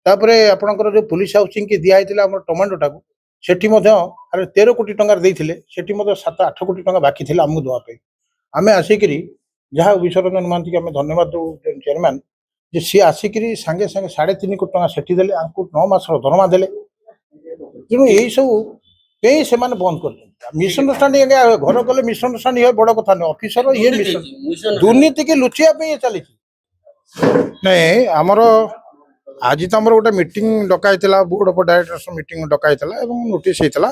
तापर आपणकर जो पुलिस हाउसिंग की दिखाई आम टमाटोटा को सेठी 13 कोटी टंकार देइथिले सेठी 7-8 कोटी टंका बाकी थिला आमको देवाई आम आसिकी जहाँ विश्वरंजन महांती आम धन्यवाद दो चेयरमैन जे सी आसिकी सांगे सांगे 3.5 कोटी टंका सेठी देले आमको 9 मास दरमा देले तेणु यही सब पे से बंद कर मिसअंडरस्टांडिंग घर गले मिसअंडरस्टांडिंग है बड़ कथा नहीं ऑफिसर ये दुर्नीति के लुचिया चली नहीं आमर आज तो आमर गोटे मीटिंग डकाई बोर्ड ऑफ डायरेक्टर्स मीटिंग डकाई नोटिस होता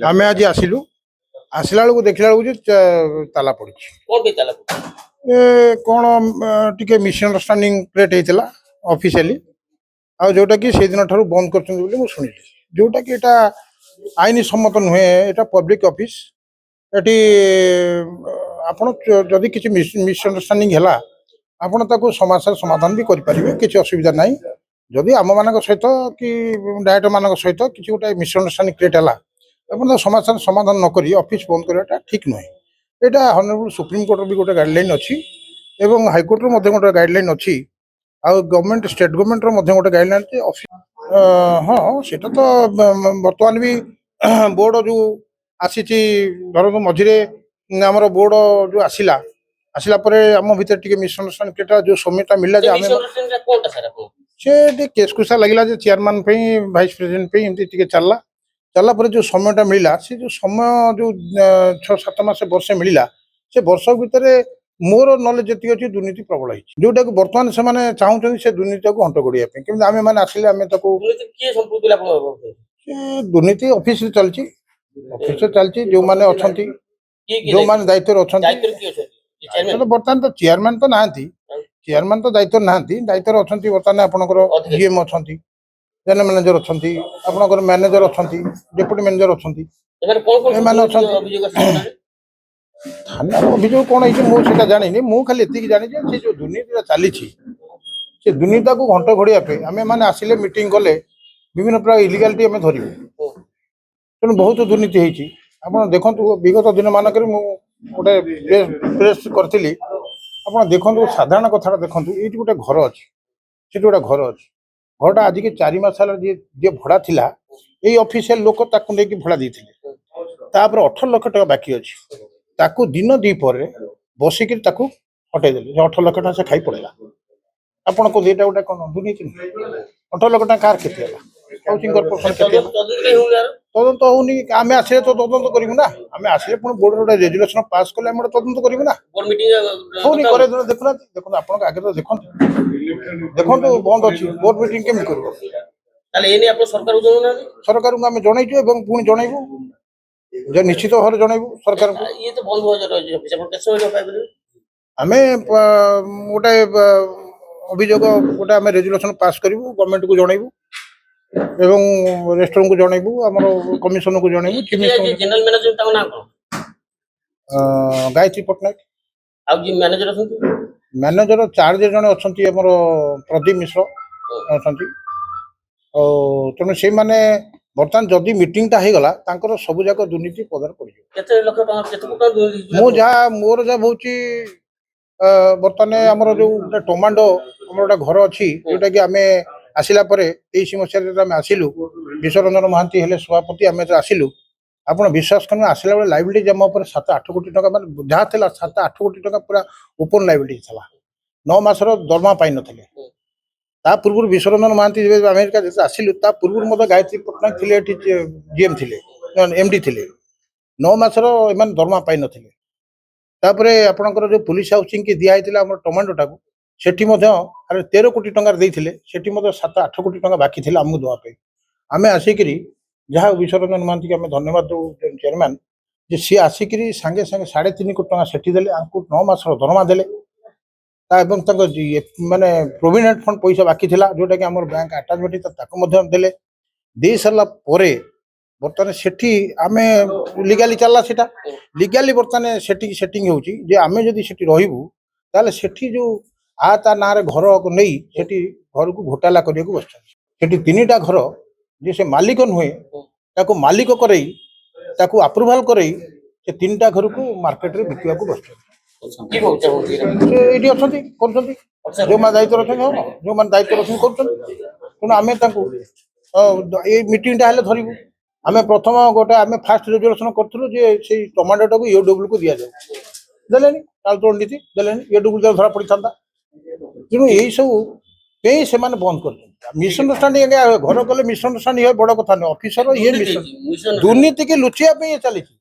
आम आज आसिलु आसला बेलू देखला बेलू ताला पड़ी कौन टे मिसअंडरस्टांडिंग क्रिएट होता ऑफिशियली आ जोटा कि से दिन ठार बंद कर शुणिली जोटा कि एटा आईन सम्मत नुहे एटा पब्लिक ऑफिस एटी आपण जदि किसी मिसअंडरस्टांडिंग है आपण ताको समाचार समाधान भी करें किसी असुविधा ना जदि आम मान सहित कि डायरेक्टर मान सहित किसी गोटे मिसअंडरस्टांडिंग क्रिएट है आप समाचार समाधान नक ऑफिस बंद करवाटा ठीक नुहे यहाँ हॉनरेबल सुप्रीम कोर्ट भी गोटे गाइडलाइन अच्छी एवं हाईकोर्टर गोटे गाइडलाइन अच्छी आ गवर्नमेंट स्टेट गवर्नमेंट गोटे गाइडलाइन अच्छी ऑफिस हाँ सेटा तो बर्तमान भी बोर्ड जो आसी धर मझे आमर बोर्ड जो आसला आसला आम भर टे मिसअंडरस्टांडिंग जो समयटा मिलला से केस कुसा लगे चेयरमैन भाइस प्रेसिडेंट एमती चलला चलला जो समयटा मिलला से जो समय जो 6-7 मास वर्षे मिलला से वर्ष भितर मोर नॉलेज जी अच्छी दुर्नीति प्रबल है जोटा कि बर्तमान से चाहते से दुर्नीति को हंट गोड़िया कि आम मैंने आसिले आम दुर्नीति ऑफिस चलती ऑफिस चलती जो मैंने अच्छा जो मैंने दायित्व अच्छा बर्तमान तो चेयरमैन तो ना चेयरमैन तो दायित्व ना दायित्व अच्छा बर्तमान आपंकर जीएम अच्छा जनरल मैनेजर अच्छा आपंकर मैनेजर अच्छा डेप्यूटी मैनेजर अच्छा थाना अभियोग कौन है मुझे जानी मुझे खाली एति जानी से जो दुर्नीति चली से दुर्नीति को घंट घोड़िया आम मैंने आसिले मीटिंग कले विभिन्न प्रकार इलिगालिटी आम धरबू तेणु बहुत दुर्नीति होती आप देखो विगत दिन मानक गोटे प्रेस करी आप देखो साधारण कथा देखो ये गोटे घर अच्छी गोटे घर अच्छी घरटा आज के 4 मास जी भड़ा थिला ये ऑफिशियल लोक लेकिन भड़ा देते 18 लाख टका बाकी अच्छी ताकू दिन दीपर बसिक हटेदेले 18 लाख टका से खाई पड़ेगा आपन को एटा गोटे कौन दुर्नीति 18 लाख टका कार केते हाउसिंग कॉर्पोरेशन तदंत होनी आम आसे तो तदंत करूँ ना आम आसे पुणी बोर्ड गोटे रेजुलेशन पास कले आम तदंत करूँ ना होनी करे देखुना देखो आप आगे तो देखो देखो बंद अच्छी बोर्ड मीटिंग केमी कर सरकार को आम जनईचु पुणी जनइबू जो निश्चित भाव जनइबू सरकार आम गोटे अभियोग गोटे आम रेजुलेशन पास करूँ गवर्नमेंट को जनइबू एवं रेस्टोरेंट को जनइबू आम कमिशन को जनइबू गायत्री पट्टनायक मैनेजर चार्ज जन अच्छा प्रदीप मिश्र अच्छा तेणु से मैंने बर्तमान जदि मीटिंगटा हो गला सब जाक दुर्नीति पदार पड़ जहाँ मोर जहाँ हूँ बर्तमान आमर जो टमाटो आम गोटे घर अच्छी जोटा कि आम आसला 23 मसीह आसिलु विश्वरंजन महांती हेले सभापति आम आसिलु आप विश्वास कर आसला बेले लाइबिलिटी जमा 7-8 कोटी टका मैं जहाँ थी 7-8 कोटी टका पूरा ओपन लाइबिलिटी था 9 मासर दरमा पाई ना पूर्व विश्वरंजन महांती अमेरिका जैसे आसिलु पूर्व गायत्री पट्टनायक थे जीएम थे एमडी थे 9 मासर एम दरमा पाई नापर आपंकर जो पुलिस हाउसिंग की दिखाई आम टमाटोटा को सेठी 13 कोटी टंकार देइथिले सेठी 7-8 कोटी टंका बाकी थिला आमको देवाई आम आसिकी जहाँ विश्वरंजन महांती आम धन्यवाद दो चेयरमैन जे सी आसिकी सांगे सांगे 3.5 कोटी टंका सेठी देले आमको 9 मास दरमा देले माने प्रोविडेंट फंड पैसा बाकी थिला जोटा कि आम बैंक अटाचमेंट देले दे सारा बर्तमान सेठी आम लीगाली चलला सेटा लीगाली बर्तमान सेटिंग होची जे आम जदि सेठी रहिबू ताले सेठी जो ता ना घर को नहीं सेठी घर को घोटाला करने को बस 3टा घर जे से मालिक नुहे ताको मालिक करई ताको अप्रूवाल करई से 3टा घर को मार्केट रे बिकवा को बस ये अच्छा जो दायित्व रखें जो दायित्व रखें कर ତେଣୁ ଆମେ ତାଙ୍କୁ ଏଇ ମିଟିଂଟା ହେଲେ ଧରିବୁ। ଆମେ ପ୍ରଥମ ଗୋଟେ ଆମେ ଫାଷ୍ଟ ରେଜୁଲେସନ କରିଥିଲୁ ଯେ ସେଇ ଟମାଟୋଟାକୁ ୟୁଡବ୍ଲ୍ୟୁ କୁ ଦିଆଯାଉ, ଦେଲେନି। କାଳଚୋଳ ନୀତି ଦେଲେନି, ୟୁଡବ୍ଲ୍ୟୁ ଧରା ପଡ଼ିଥାନ୍ତା। ତେଣୁ ଏଇସବୁ ପାଇଁ ସେମାନେ ବନ୍ଦ କରିଛନ୍ତି। ମିସଅଣ୍ଡରଷ୍ଟାଣ୍ଡିଂ ଘର କଲେ ମିସଅଣ୍ଡରଷ୍ଟାଣ୍ଡିଂ ବଡ଼ କଥା ନୁହେଁ। ଅଫିସର ଇଏ ଦୁର୍ନୀତିକି ଲୁଚିବା ପାଇଁ ଚାଲିଛି।